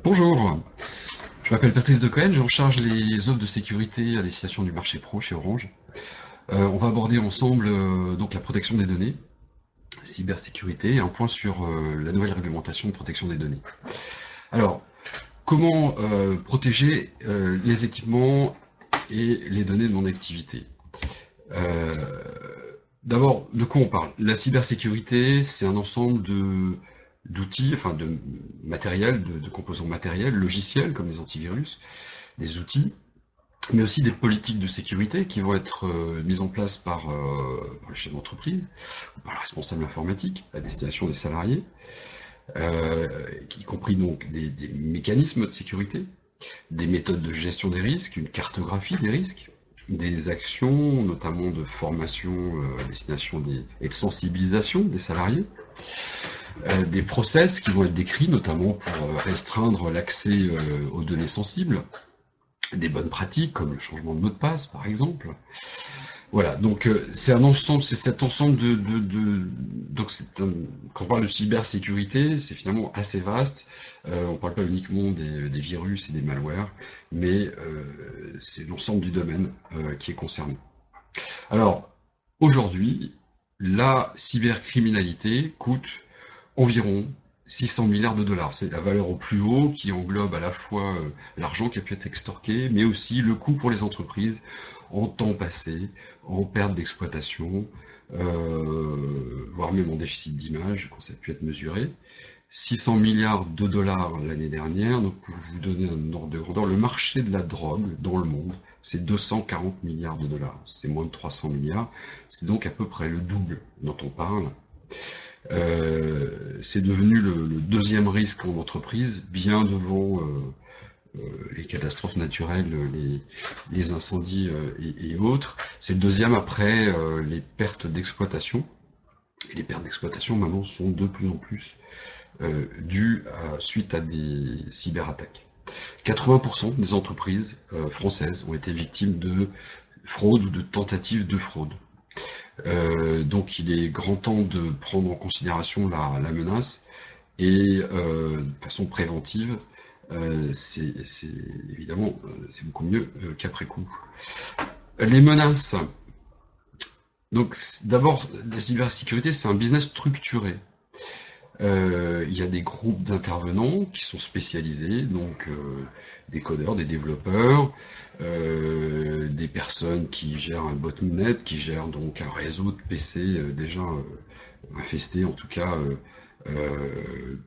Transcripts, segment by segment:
Bonjour, je m'appelle Patrice Decohen, j'en charge les offres de sécurité à destination du marché pro chez Orange. On va aborder ensemble donc la protection des données, cybersécurité, et un point sur la nouvelle réglementation de protection des données. Alors, comment protéger les équipements et les données de mon activité? Euh, D'abord, de quoi on parle? La cybersécurité, c'est un ensemble d'outils, enfin de matériel, de composants matériels, logiciels comme des antivirus, des outils, mais aussi des politiques de sécurité qui vont être mises en place par le chef d'entreprise ou par le responsable informatique à destination des salariés, y compris donc des mécanismes de sécurité, des méthodes de gestion des risques, une cartographie des risques, des actions, notamment de formation à destination et de sensibilisation des salariés, des process qui vont être décrits, notamment pour restreindre l'accès aux données sensibles, des bonnes pratiques comme le changement de mot de passe par exemple. Voilà, donc c'est un ensemble, c'est cet ensemble donc quand on parle de cybersécurité, c'est finalement assez vaste. On ne parle pas uniquement des virus et des malwares, mais c'est l'ensemble du domaine qui est concerné. Alors aujourd'hui, la cybercriminalité coûte environ 600 milliards de dollars. C'est la valeur au plus haut qui englobe à la fois l'argent qui a pu être extorqué, mais aussi le coût pour les entreprises en temps passé, en perte d'exploitation, voire même en déficit d'image quand ça a pu être mesuré. 600 milliards de dollars l'année dernière, donc pour vous donner un ordre de grandeur, le marché de la drogue dans le monde, c'est 240 milliards de dollars, c'est moins de 300 milliards, c'est donc à peu près le double dont on parle. C'est devenu le deuxième risque en entreprise, bien devant les catastrophes naturelles, les incendies et autres. C'est le deuxième après les pertes d'exploitation. Et les pertes d'exploitation maintenant sont de plus en plus dues suite à des cyberattaques. 80% des entreprises françaises ont été victimes de fraude ou de tentatives de fraude. Donc il est grand temps de prendre en considération la menace et de façon préventive, c'est évidemment c'est beaucoup mieux qu'après coup. Les menaces. Donc d'abord, la cybersécurité, c'est un business structuré. Il y a des groupes d'intervenants qui sont spécialisés, donc des codeurs, des développeurs, des personnes qui gèrent un botnet, qui gèrent donc un réseau de PC déjà infesté, en tout cas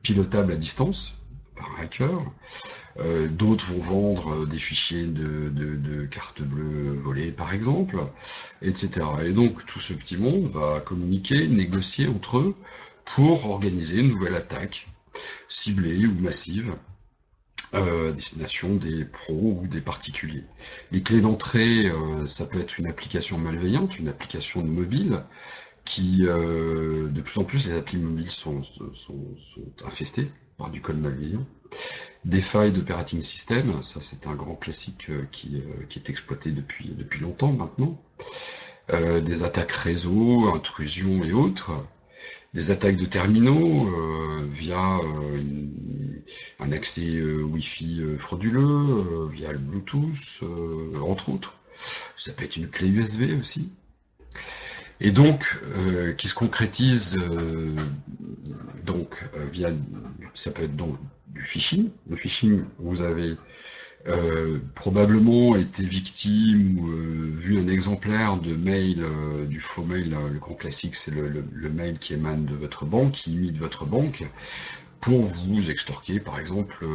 pilotable à distance par un hacker. D'autres vont vendre des fichiers de cartes bleues volées, par exemple, etc. Et donc tout ce petit monde va communiquer, négocier entre eux pour organiser une nouvelle attaque ciblée ou massive à destination des pros ou des particuliers. Les clés d'entrée, ça peut être une application malveillante, une application de mobile, qui, de plus en plus, les applis mobiles sont infestées par du code malveillant. Des failles d'operating system, ça c'est un grand classique qui est exploité depuis longtemps maintenant. Des attaques réseau, intrusions et autres. Des attaques de terminaux via un accès Wi-Fi frauduleux, via le Bluetooth, entre autres. Ça peut être une clé USB aussi. Et donc, qui se concrétise via, ça peut être donc du phishing. Le phishing, vous avez probablement été victime ou vu un exemplaire de mail, du faux mail, le grand classique, c'est le mail qui émane de votre banque, qui imite votre banque, pour vous extorquer par exemple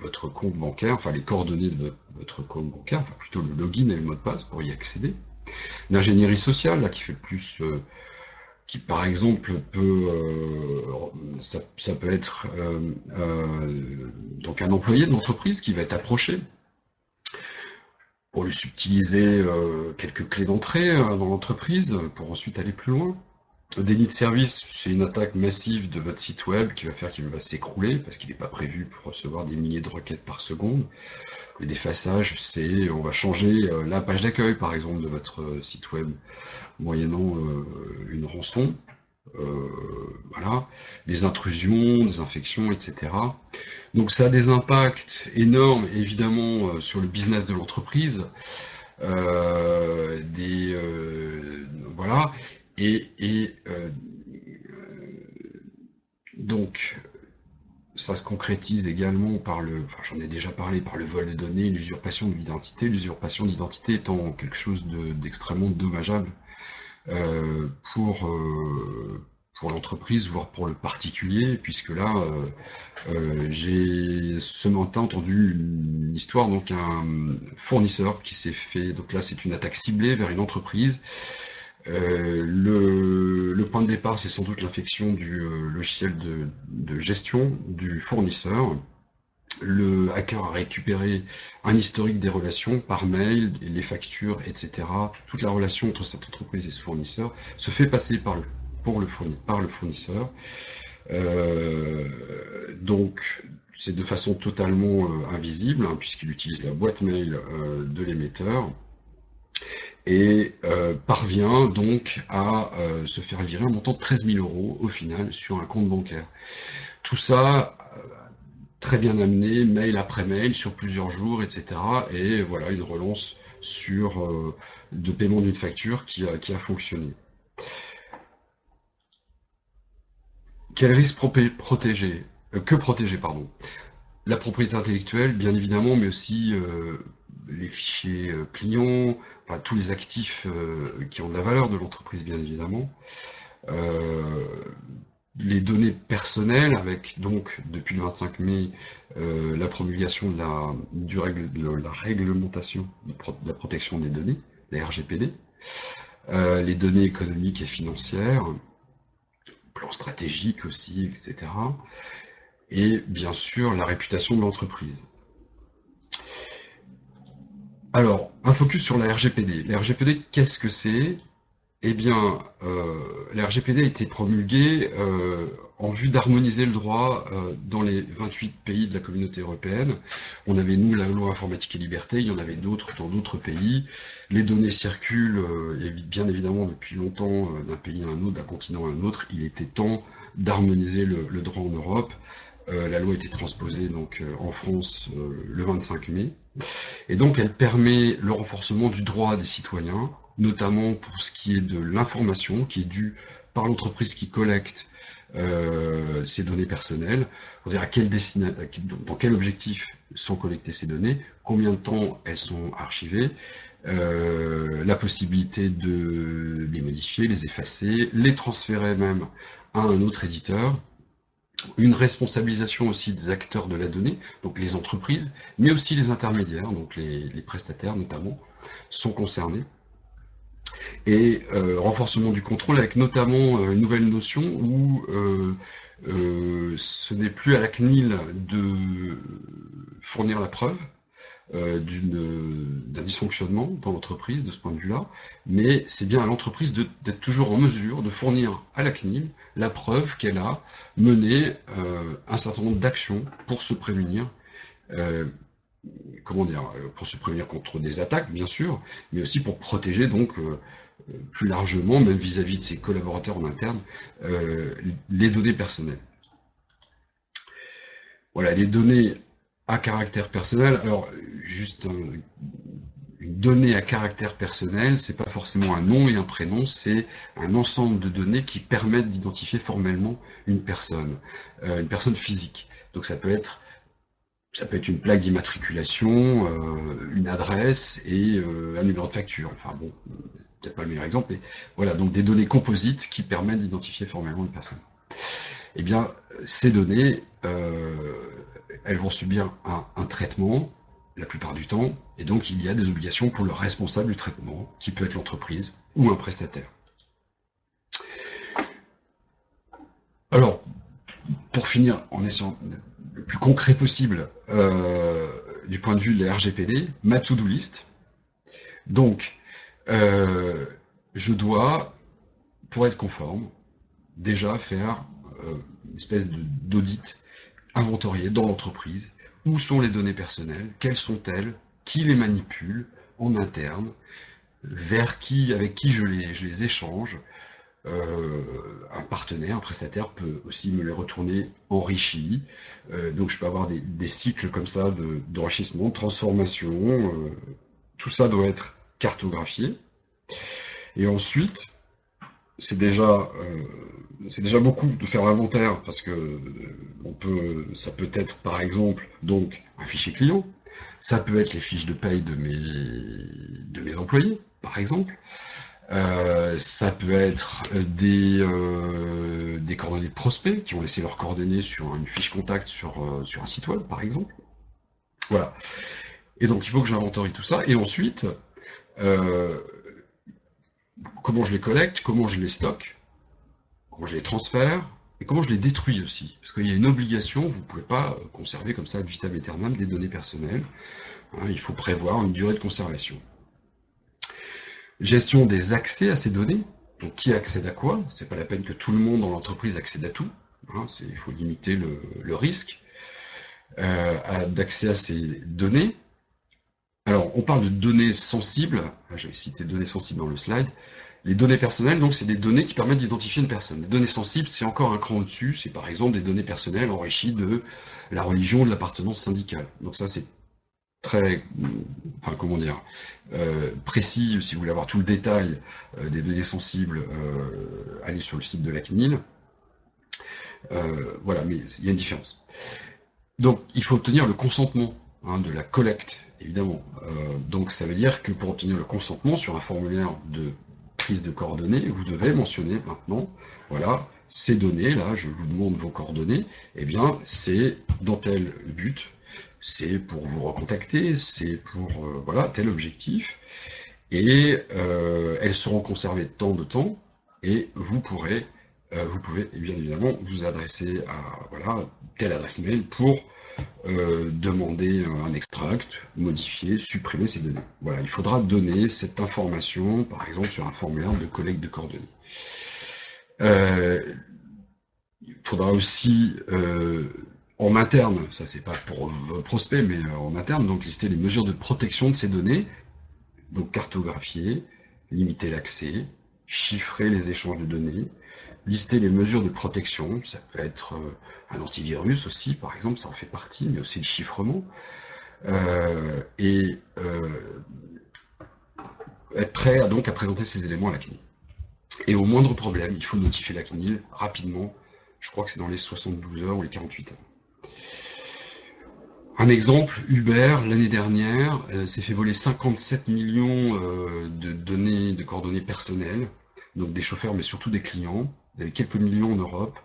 votre compte bancaire, enfin les coordonnées de votre compte bancaire, enfin plutôt le login et le mot de passe pour y accéder. L'ingénierie sociale, là, qui fait plus, qui par exemple peut, ça peut être donc un employé de l'entreprise qui va être approché pour lui subtiliser quelques clés d'entrée dans l'entreprise pour ensuite aller plus loin. Le déni de service, c'est une attaque massive de votre site web qui va faire qu'il va s'écrouler parce qu'il n'est pas prévu pour recevoir des milliers de requêtes par seconde. Le défaçage, c'est on va changer la page d'accueil par exemple de votre site web moyennant une rançon. voilà, des intrusions, des infections, etc. Donc ça a des impacts énormes, évidemment, sur le business de l'entreprise, voilà, et donc ça se concrétise également par enfin j'en ai déjà parlé, par le vol de données, l'usurpation d'identité étant quelque chose d'extrêmement dommageable euh, pour, euh, pour l'entreprise, voire pour le particulier, puisque là, j'ai ce matin entendu une histoire, donc un fournisseur qui s'est fait, donc là c'est une attaque ciblée vers une entreprise. Le point de départ, c'est sans doute l'infection du logiciel de gestion du fournisseur. Le hacker a récupéré un historique des relations par mail, les factures, etc. Toute la relation entre cette entreprise et ce fournisseur se fait passer par le fournisseur. Donc, c'est de façon totalement invisible, hein, puisqu'il utilise la boîte mail de l'émetteur et parvient donc à se faire virer un montant de 13 000 euros au final sur un compte bancaire. Tout ça très bien amené, mail après mail, sur plusieurs jours, etc. Et voilà, une relance de paiement d'une facture qui a fonctionné. Quel risque protéger Que protéger, pardon. La propriété intellectuelle, bien évidemment, mais aussi les fichiers clients, enfin, tous les actifs qui ont de la valeur de l'entreprise, bien évidemment. Euh, les données personnelles, avec donc depuis le 25 mai la promulgation de la réglementation de la protection des données, la RGPD, les données économiques et financières, plan stratégique aussi, etc. Et bien sûr la réputation de l'entreprise. Alors, un focus sur la RGPD. La RGPD, qu'est-ce que c'est? Eh bien, la RGPD a été promulguée en vue d'harmoniser le droit dans les 28 pays de la communauté européenne. On avait, nous, la loi informatique et liberté, il y en avait d'autres dans d'autres pays. Les données circulent, bien évidemment, depuis longtemps d'un pays à un autre, d'un continent à un autre. Il était temps d'harmoniser le droit en Europe. La loi a été transposée donc, en France le 25 mai. Et donc elle permet le renforcement du droit des citoyens, notamment pour ce qui est de l'information qui est due par l'entreprise qui collecte ces données personnelles, pour dire dans quel objectif sont collectées ces données, combien de temps elles sont archivées, la possibilité de les modifier, les effacer, les transférer même à un autre éditeur, une responsabilisation aussi des acteurs de la donnée, donc les entreprises, mais aussi les intermédiaires, donc les prestataires notamment, sont concernés. Et renforcement du contrôle avec notamment une nouvelle notion où ce n'est plus à la CNIL de fournir la preuve d'un dysfonctionnement dans l'entreprise de ce point de vue-là, mais c'est bien à l'entreprise d'être toujours en mesure de fournir à la CNIL la preuve qu'elle a mené un certain nombre d'actions pour se prémunir, euh, pour se prémunir contre des attaques, bien sûr, mais aussi pour protéger donc plus largement, même vis-à-vis de ses collaborateurs en interne, les données personnelles. Voilà, les données à caractère personnel. Alors, juste une donnée à caractère personnel, c'est pas forcément un nom et un prénom, c'est un ensemble de données qui permettent d'identifier formellement une personne physique. Donc ça peut être une plaque d'immatriculation, une adresse et un numéro de facture. Enfin bon, peut-être pas le meilleur exemple, mais voilà, donc des données composites qui permettent d'identifier formellement une personne. Eh bien, ces données, elles vont subir un traitement la plupart du temps, et donc il y a des obligations pour le responsable du traitement, qui peut être l'entreprise ou un prestataire. Alors, pour finir, en essayant le plus concret possible du point de vue de la RGPD, ma to-do list. Donc, je dois, pour être conforme, déjà faire une espèce d'audit inventorié dans l'entreprise. Où sont les données personnelles? Quelles sont-elles? Qui les manipule en interne? Vers qui, avec qui je les échange? un partenaire, un prestataire peut aussi me les retourner enrichis. Donc je peux avoir des cycles comme ça d'enrichissement, de transformation. Tout ça doit être cartographié. Et ensuite, c'est déjà beaucoup de faire l'inventaire parce que ça peut être par exemple donc un fichier client, ça peut être les fiches de paye de mes employés, par exemple. Ça peut être des coordonnées de prospects qui ont laissé leurs coordonnées sur une fiche contact sur un site web, par exemple. Voilà. Et donc il faut que j'inventorie tout ça. Et ensuite, euh, comment je les collecte, comment je les stocke, comment je les transfère, et comment je les détruis aussi. Parce qu'il y a une obligation, vous ne pouvez pas conserver comme ça ad vitam aeternam des données personnelles. Hein, il faut prévoir une durée de conservation. Gestion des accès à ces données. Donc qui accède à quoi? C'est pas la peine que tout le monde dans l'entreprise accède à tout. Hein, il faut limiter le risque d'accès à ces données. Alors, on parle de données sensibles. J'avais cité données sensibles dans le slide. Les données personnelles, donc, c'est des données qui permettent d'identifier une personne. Les données sensibles, c'est encore un cran au-dessus. C'est par exemple des données personnelles enrichies de la religion ou de l'appartenance syndicale. Donc ça, c'est très, enfin, comment dire, précis. Si vous voulez avoir tout le détail des données sensibles, allez sur le site de la CNIL. Voilà, mais il y a une différence. Donc, il faut obtenir le consentement de la collecte, évidemment. Donc, ça veut dire que pour obtenir le consentement sur un formulaire de prise de coordonnées, vous devez mentionner maintenant, voilà, ces données-là, je vous demande vos coordonnées, eh bien, c'est dans tel but, c'est pour vous recontacter, c'est pour, voilà, tel objectif, et elles seront conservées tant de temps, et vous pouvez bien évidemment vous adresser à, voilà, telle adresse mail pour demander un extract, modifier, supprimer ces données. Voilà, il faudra donner cette information, par exemple, sur un formulaire de collecte de coordonnées. Il faudra aussi, en interne, ça c'est pas pour vos prospects, mais en interne, donc lister les mesures de protection de ces données, donc cartographier, limiter l'accès, chiffrer les échanges de données, lister les mesures de protection, ça peut être un antivirus aussi, par exemple, ça en fait partie, mais aussi le chiffrement, et être prêt à présenter ces éléments à la CNIL. Et au moindre problème, il faut notifier la CNIL rapidement, je crois que c'est dans les 72 heures ou les 48 heures. Un exemple, Uber, l'année dernière, s'est fait voler 57 millions de données, de coordonnées personnelles, donc des chauffeurs, mais surtout des clients. Il y avait quelques millions en Europe.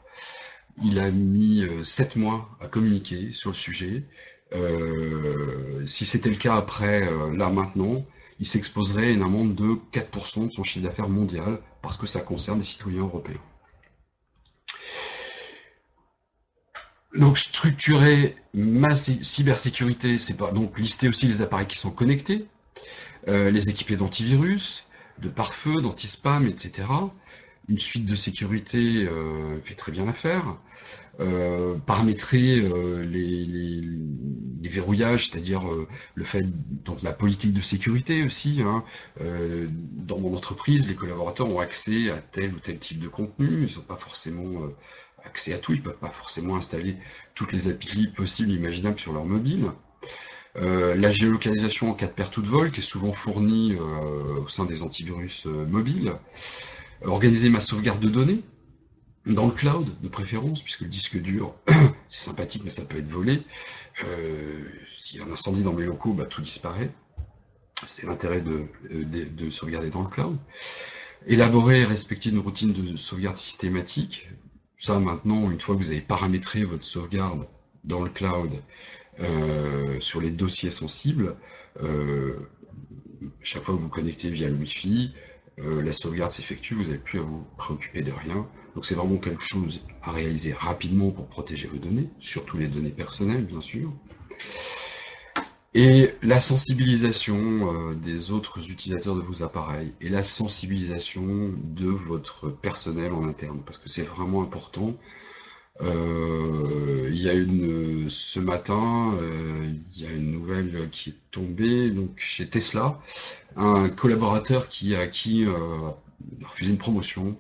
Il a mis 7 mois à communiquer sur le sujet. Si c'était le cas après, là maintenant, il s'exposerait à une amende de 4% de son chiffre d'affaires mondial, parce que ça concerne les citoyens européens. Donc structurer ma cybersécurité, c'est pas donc lister aussi les appareils qui sont connectés, les équiper d'antivirus, de pare-feu, d'anti-spam, etc. Une suite de sécurité fait très bien l'affaire. Paramétrer les verrouillages, c'est-à-dire le fait, donc la politique de sécurité aussi. Hein. Dans mon entreprise, les collaborateurs ont accès à tel ou tel type de contenu, ils n'ont pas forcément accès à tout, ils ne peuvent pas forcément installer toutes les applis possibles, imaginables sur leur mobile. La géolocalisation en cas de perte ou de vol, qui est souvent fournie au sein des antivirus mobiles. Organiser ma sauvegarde de données, dans le cloud de préférence, puisque le disque dur, c'est sympathique, mais ça peut être volé. S'il y a un incendie dans mes locaux, bah, tout disparaît. C'est l'intérêt de sauvegarder dans le cloud. Élaborer et respecter une routine de sauvegarde systématique. Ça, maintenant, une fois que vous avez paramétré votre sauvegarde dans le cloud sur les dossiers sensibles, chaque fois que vous connectez via le Wi-Fi, la sauvegarde s'effectue, vous n'avez plus à vous préoccuper de rien. Donc c'est vraiment quelque chose à réaliser rapidement pour protéger vos données, surtout les données personnelles, bien sûr. Et la sensibilisation des autres utilisateurs de vos appareils et la sensibilisation de votre personnel en interne, parce que c'est vraiment important. Il y a ce matin, il y a une nouvelle qui est tombée donc chez Tesla, un collaborateur qui a refusé une promotion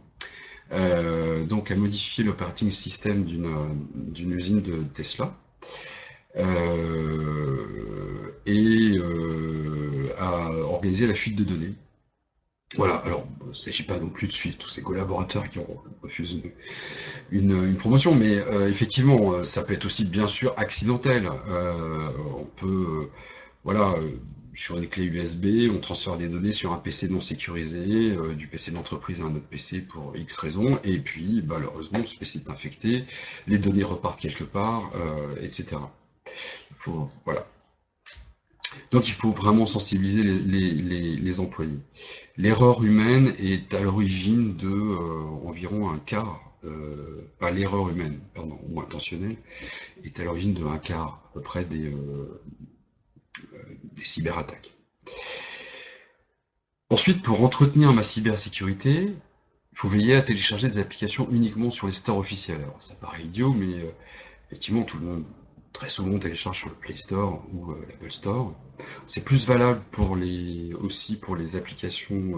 donc a modifié l'operating system d'une usine de Tesla et a organisé la fuite de données. Voilà, alors il ne s'agit pas non plus de suivre tous ces collaborateurs qui ont refusé une promotion, mais effectivement, ça peut être aussi bien sûr accidentel. On peut, voilà, sur une clé USB, on transfère des données sur un PC non sécurisé, du PC d'entreprise à un autre PC pour X raisons, et puis malheureusement ce PC est infecté, les données repartent quelque part, etc. Voilà. Donc il faut vraiment sensibiliser les employés. L'erreur humaine est à l'origine de environ un quart, l'erreur humaine, pardon, ou intentionnelle, est à l'origine de un quart à peu près des cyberattaques. Ensuite, pour entretenir ma cybersécurité, il faut veiller à télécharger des applications uniquement sur les stores officiels. Alors ça paraît idiot, mais effectivement tout le monde très souvent télécharge sur le Play Store ou l'Apple Store. C'est plus valable aussi pour les applications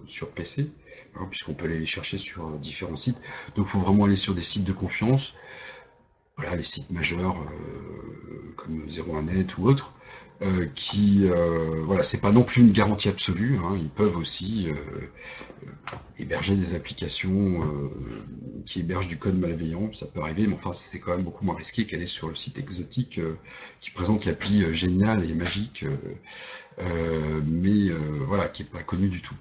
sur PC, hein, puisqu'on peut aller les chercher sur différents sites. Donc il faut vraiment aller sur des sites de confiance, voilà, les sites majeurs comme 01net ou autres, voilà, c'est pas non plus une garantie absolue, hein, ils peuvent aussi héberger des applications qui hébergent du code malveillant, ça peut arriver, mais enfin c'est quand même beaucoup moins risqué qu'aller sur le site exotique qui présente l'appli géniale et magique, mais voilà, qui est pas connu du tout.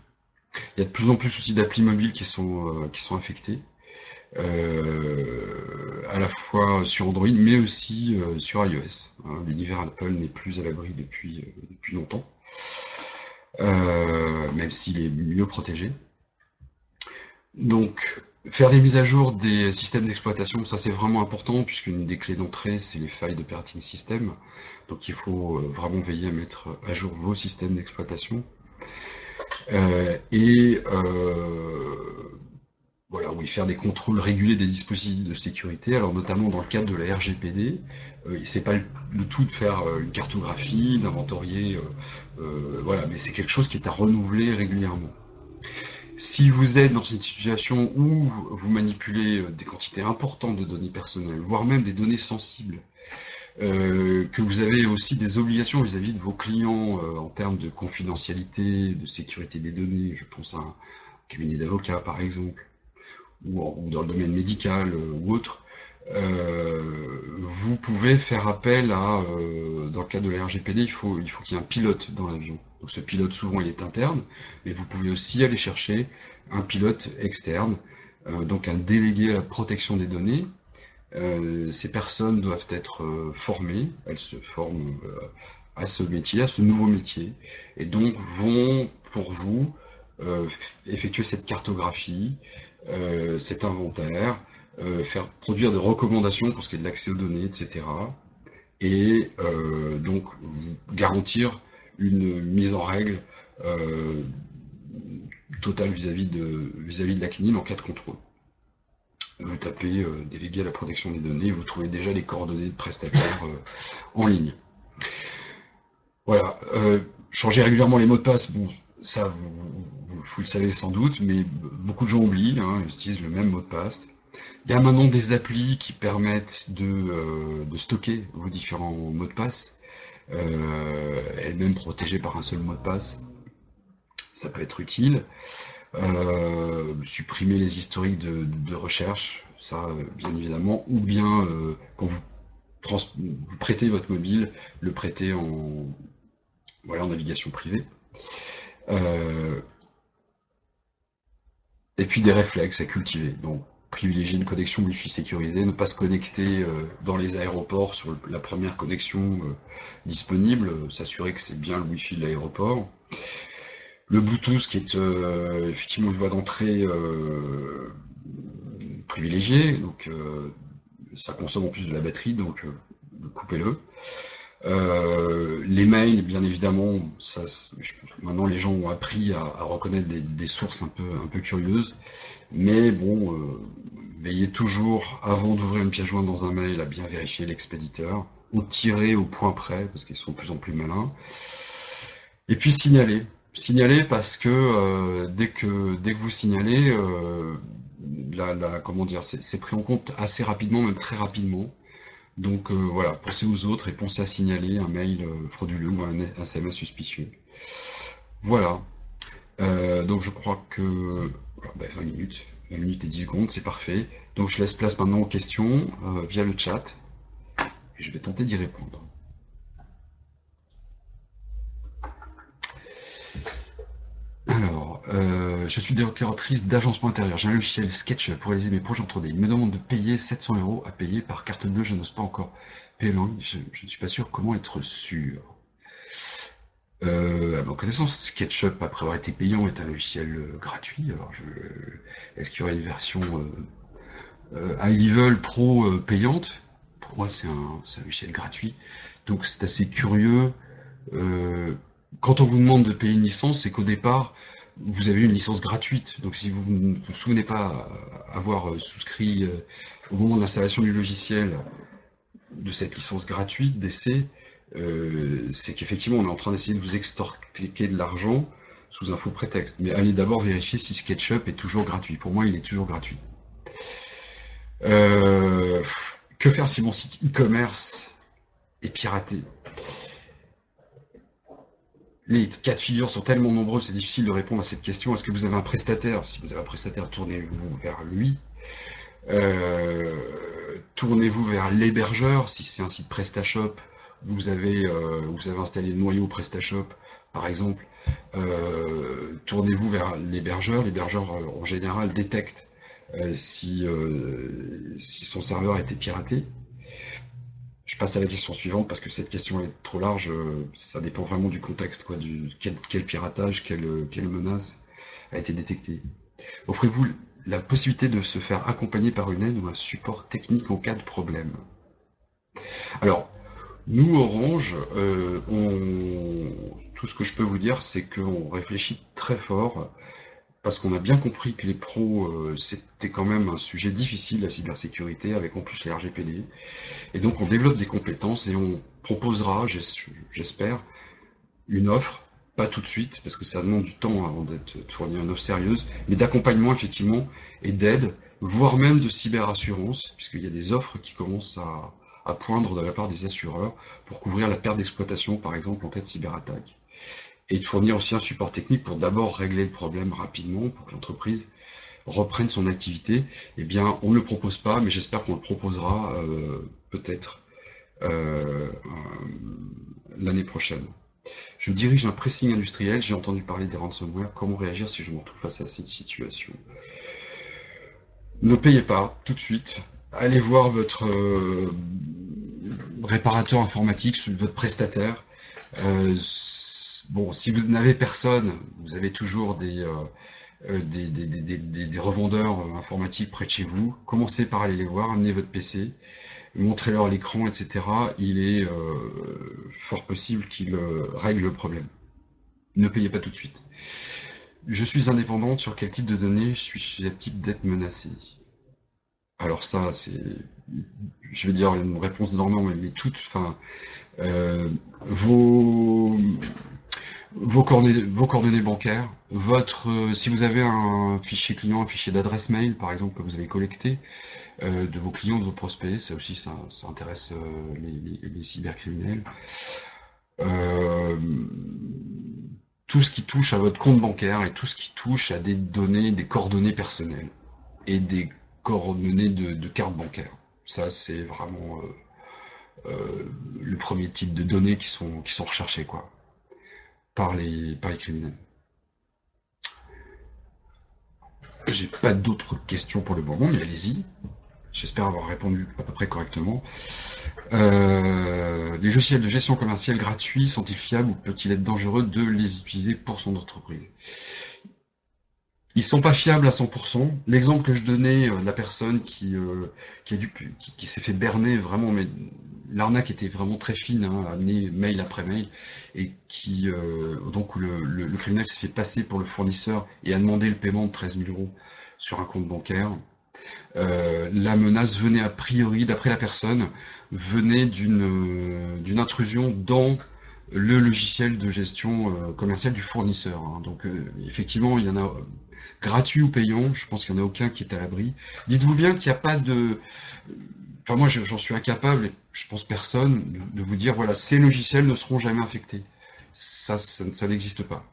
Il y a de plus en plus aussi d'applis mobiles qui sont infectées, à la fois sur Android, mais aussi sur iOS. Hein. L'univers Apple n'est plus à l'abri depuis longtemps, même s'il est mieux protégé. Donc, faire des mises à jour des systèmes d'exploitation, ça c'est vraiment important, puisqu'une des clés d'entrée, c'est les failles d'operating system. Donc il faut vraiment veiller à mettre à jour vos systèmes d'exploitation. Voilà, oui, faire des contrôles réguliers des dispositifs de sécurité, alors notamment dans le cadre de la RGPD, c'est pas le tout de faire une cartographie, d'inventorier, voilà, mais c'est quelque chose qui est à renouveler régulièrement. Si vous êtes dans une situation où vous manipulez des quantités importantes de données personnelles, voire même des données sensibles, que vous avez aussi des obligations vis-à-vis de vos clients en termes de confidentialité, de sécurité des données, je pense à un cabinet d'avocats par exemple, ou dans le domaine médical ou autre, vous pouvez faire appel à, dans le cadre de la RGPD, il faut qu'il y ait un pilote dans l'avion. Donc ce pilote, souvent, il est interne, mais vous pouvez aussi aller chercher un pilote externe, donc un délégué à la protection des données. Ces personnes doivent être formées, elles se forment à ce métier, à ce nouveau métier, et donc vont, pour vous, effectuer cette cartographie, cet inventaire, faire produire des recommandations pour ce qui est de l'accès aux données, etc. Et donc vous garantir une mise en règle totale vis-à-vis de la CNIL en cas de contrôle. Vous tapez délégué à la protection des données, vous trouvez déjà les coordonnées de prestataires en ligne. Voilà, changer régulièrement les mots de passe, bon, ça vous le savez sans doute, mais beaucoup de gens oublient, hein, ils utilisent le même mot de passe. Il y a maintenant des applis qui permettent de stocker vos différents mots de passe, elles-mêmes protégées par un seul mot de passe. Ça peut être utile. Supprimer les historiques de recherche, ça bien évidemment, ou bien quand vous prêtez votre mobile, le prêter en navigation privée. Et puis des réflexes à cultiver. Donc privilégier une connexion Wi-Fi sécurisée, ne pas se connecter dans les aéroports sur la première connexion disponible, s'assurer que c'est bien le Wi-Fi de l'aéroport. Le Bluetooth qui est effectivement une voie d'entrée privilégiée, donc ça consomme en plus de la batterie, donc coupez-le. Les mails, bien évidemment, maintenant les gens ont appris à reconnaître des sources un peu curieuses, mais bon, veillez toujours, avant d'ouvrir une pièce jointe dans un mail, à bien vérifier l'expéditeur, ou tirer au point près, parce qu'ils sont de plus en plus malins. Et puis signaler. Signalez parce que dès que vous signalez, comment dire, c'est pris en compte assez rapidement, même très rapidement. Donc voilà, pensez aux autres et pensez à signaler un mail frauduleux ou un SMS suspicieux. Voilà. Donc je crois que voilà, 20 minutes et 10 secondes, c'est parfait. Donc je laisse place maintenant aux questions via le chat et je vais tenter d'y répondre. Alors, je suis décoratrice d'agencement intérieur. J'ai un logiciel SketchUp pour réaliser mes projets en 3D. Il me demande de payer 700 € à payer par carte bleue. Je n'ose pas encore payer le ligne. Je ne suis pas sûr. Comment être sûr? À ma connaissance, SketchUp, après avoir été payant, est un logiciel gratuit. Alors, est-ce qu'il y aurait une version high level pro payante? Pour moi, c'est un logiciel gratuit. Donc, c'est assez curieux. Euh, Quand on vous demande de payer une licence, c'est qu'au départ, vous avez une licence gratuite. Donc si vous ne vous souvenez pas avoir souscrit au moment de l'installation du logiciel de cette licence gratuite d'essai, c'est qu'effectivement on est en train d'essayer de vous extorquer de l'argent sous un faux prétexte. Mais allez d'abord vérifier si SketchUp est toujours gratuit. Pour moi, il est toujours gratuit. Euh, que faire si mon site e-commerce est piraté? Les cas de figure sont tellement nombreux, c'est difficile de répondre à cette question. Est-ce que vous avez un prestataire? Si vous avez un prestataire, tournez-vous vers lui. Tournez-vous vers l'hébergeur. Si c'est un site PrestaShop, vous avez installé le noyau PrestaShop, par exemple. Tournez-vous vers l'hébergeur. L'hébergeur, en général, détecte si son serveur a été piraté. Je passe à la question suivante parce que cette question est trop large. Ça dépend vraiment du contexte, quoi, quel piratage, quelle menace a été détectée. Offrez-vous la possibilité de se faire accompagner par une aide ou un support technique en cas de problème? Alors, nous, Orange, tout ce que je peux vous dire, c'est qu'on réfléchit très fort parce qu'on a bien compris que les pros, c'était quand même un sujet difficile, la cybersécurité, avec en plus les RGPD. Et donc on développe des compétences et on proposera, j'espère, une offre, pas tout de suite, parce que ça demande du temps avant de fournir une offre sérieuse, mais d'accompagnement effectivement et d'aide, voire même de cyberassurance, puisqu'il y a des offres qui commencent à poindre de la part des assureurs pour couvrir la perte d'exploitation, par exemple, en cas de cyberattaque. Et de fournir aussi un support technique pour d'abord régler le problème rapidement, pour que l'entreprise reprenne son activité. Eh bien, on ne le propose pas, mais j'espère qu'on le proposera peut-être euh, l'année prochaine. Je dirige un pressing industriel, j'ai entendu parler des ransomware. Comment réagir si je me retrouve face à cette situation? Ne payez pas tout de suite. Allez voir votre réparateur informatique, votre prestataire. Euh, bon, si vous n'avez personne, vous avez toujours des revendeurs informatiques près de chez vous. Commencez par aller les voir, amenez votre PC, montrez-leur l'écran, etc. Il est fort possible qu'ils règlent le problème. Ne payez pas tout de suite. Je suis indépendante, sur quel type de données je suis susceptible d'être menacée? Alors ça, je vais dire une réponse normale, mais toute, enfin, euh, vos, vos coordonnées bancaires, si vous avez un fichier client, un fichier d'adresse mail, par exemple, que vous avez collecté, de vos clients, de vos prospects, ça aussi, ça intéresse les cybercriminels. Euh, tout ce qui touche à votre compte bancaire et tout ce qui touche à des données, des coordonnées personnelles et des coordonnées de carte bancaire. Ça, c'est vraiment le premier type de données qui sont recherchées, quoi, par les criminels. J'ai pas d'autres questions pour le moment, mais allez-y. J'espère avoir répondu à peu près correctement. Les logiciels de gestion commerciale gratuits sont-ils fiables ou peut-il être dangereux de les utiliser pour son entreprise? Ils sont pas fiables à 100%. L'exemple que je donnais, la personne qui s'est fait berner vraiment, mais l'arnaque était vraiment très fine, hein, amenée mail après mail, et donc où le criminel s'est fait passer pour le fournisseur et a demandé le paiement de 13 000 € sur un compte bancaire. La menace venait a priori, d'après la personne, venait d'une intrusion dans le logiciel de gestion commerciale du fournisseur, hein. Donc effectivement, il y en a gratuit ou payant, je pense qu'il n'y en a aucun qui est à l'abri. Dites-vous bien qu'il n'y a pas de... Enfin moi j'en suis incapable, et je pense personne, de vous dire, voilà, ces logiciels ne seront jamais infectés. Ça n'existe pas.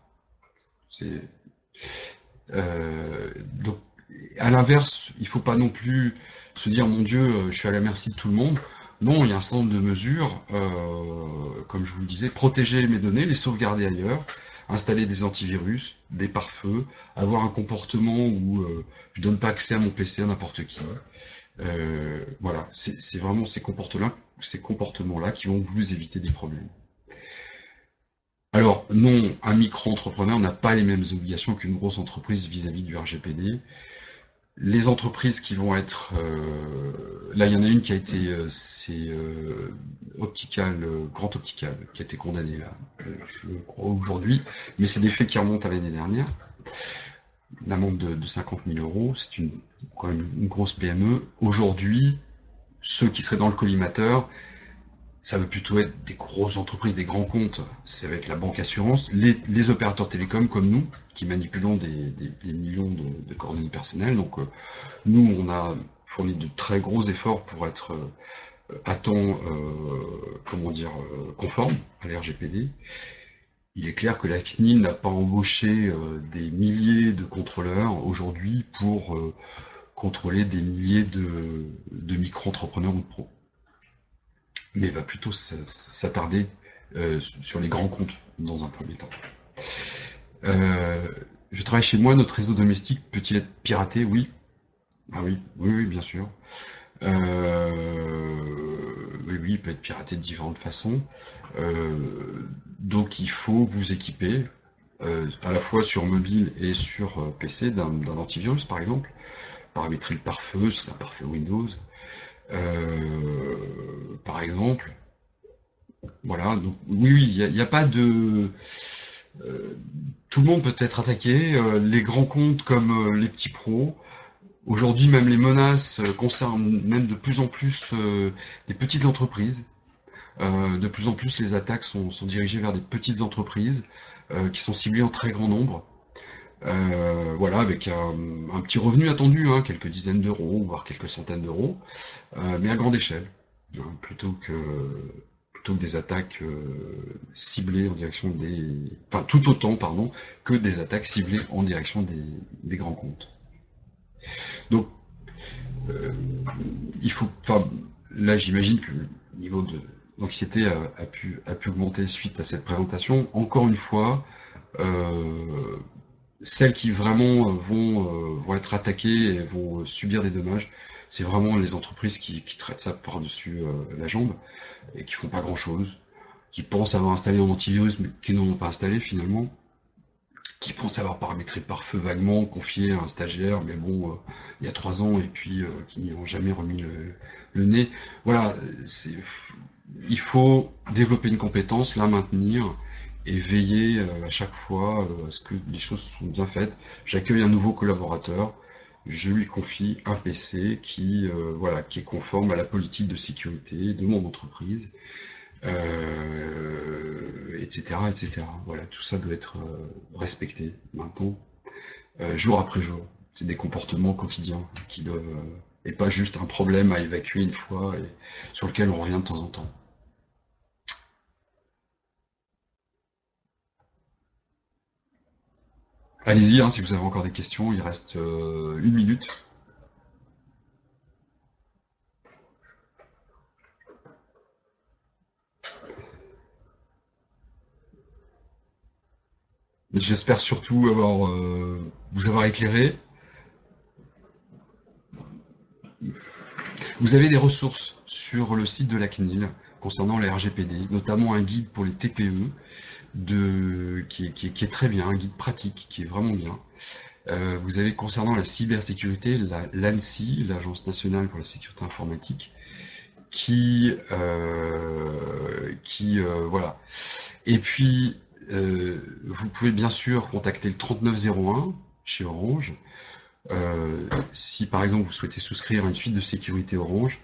C'est... Donc, à l'inverse, il ne faut pas non plus se dire, mon Dieu, je suis à la merci de tout le monde. Non, il y a un certain nombre de mesures, comme je vous le disais, protéger mes données, les sauvegarder ailleurs, installer des antivirus, des pare-feux, avoir un comportement où je donne pas accès à mon PC à n'importe qui. Voilà, c'est vraiment ces comportements-là qui vont vous éviter des problèmes. Alors non, un micro-entrepreneur n'a pas les mêmes obligations qu'une grosse entreprise vis-à-vis du RGPD. Les entreprises qui vont être... là, il y en a une qui a été... c'est Optical, Grand Optical, qui a été condamné là, je crois aujourd'hui, mais c'est des faits qui remontent à l'année dernière. Une amende de 50 000 euros, c'est quand même une grosse PME. Aujourd'hui, ceux qui seraient dans le collimateur, ça veut plutôt être des grosses entreprises, des grands comptes. Ça va être la banque assurance, les opérateurs télécoms comme nous, qui manipulons des millions de coordonnées personnelles. Donc nous, on a fourni de très gros efforts pour être à temps, comment dire, conforme à l'RGPD. Il est clair que la CNIL n'a pas embauché des milliers de contrôleurs aujourd'hui pour contrôler des milliers de micro-entrepreneurs ou de pros, mais va plutôt s'attarder sur les grands comptes dans un premier temps. Je travaille chez moi, notre réseau domestique peut-il être piraté? Oui. Ah oui, oui, oui, bien sûr. Oui, oui, il peut être piraté de différentes façons. Donc il faut vous équiper, à la fois sur mobile et sur PC, d'un antivirus par exemple, paramétrer le pare-feu, si c'est un pare-feu Windows, par exemple. Voilà, donc oui, oui, il y a pas de... euh, tout le monde peut être attaqué, les grands comptes comme les petits pros. Aujourd'hui, même les menaces concernent même de plus en plus les petites entreprises. De plus en plus, les attaques sont dirigées vers des petites entreprises qui sont ciblées en très grand nombre. Voilà, avec un petit revenu attendu, hein, quelques dizaines d'euros, voire quelques centaines d'euros, mais à grande échelle, hein, plutôt que des attaques ciblées en direction des... Enfin, tout autant, pardon, que des attaques ciblées en direction des grands comptes. Donc, euh, il faut... Enfin, là, j'imagine que le niveau d'anxiété a pu augmenter suite à cette présentation. Encore une fois, celles qui vraiment vont être attaquées et vont subir des dommages, c'est vraiment les entreprises qui traitent ça par-dessus la jambe et qui font pas grand-chose, qui pensent avoir installé un antivirus mais qui n'en ont pas installé finalement, qui pensent avoir paramétré par feu vaguement, confié à un stagiaire, mais bon, il y a 3 ans et puis qui n'y ont jamais remis le nez. Voilà, il faut développer une compétence, la maintenir et veiller à chaque fois à ce que les choses sont bien faites. J'accueille un nouveau collaborateur, je lui confie un PC voilà, qui est conforme à la politique de sécurité de mon entreprise, etc., etc. Voilà, tout ça doit être respecté maintenant, jour après jour. C'est des comportements quotidiens qui doivent, et pas juste un problème à évacuer une fois et sur lequel on revient de temps en temps. Allez-y, hein, si vous avez encore des questions, il reste 1 minute. J'espère surtout vous avoir éclairé. Vous avez des ressources sur le site de la CNIL concernant les RGPD, notamment un guide pour les TPE qui est très bien, un guide pratique qui est vraiment bien. Vous avez concernant la cybersécurité l'ANSI, l'Agence nationale pour la sécurité informatique, voilà. Et puis vous pouvez bien sûr contacter le 3901 chez Orange. Si par exemple vous souhaitez souscrire à une suite de sécurité Orange,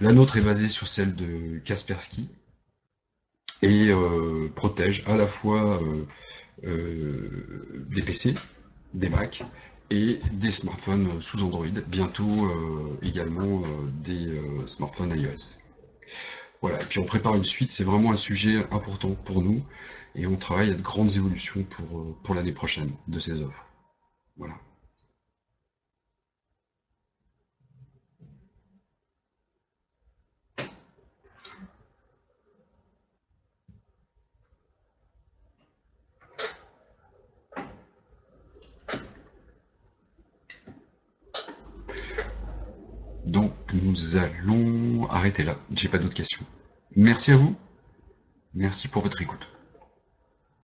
la nôtre est basée sur celle de Kaspersky. Et protège à la fois des PC, des Mac et des smartphones sous Android, bientôt également des smartphones iOS. Voilà, et puis on prépare une suite, c'est vraiment un sujet important pour nous, et on travaille à de grandes évolutions pour l'année prochaine de ces offres. Voilà. Donc nous allons arrêter là, j'ai pas d'autres questions. Merci à vous, merci pour votre écoute.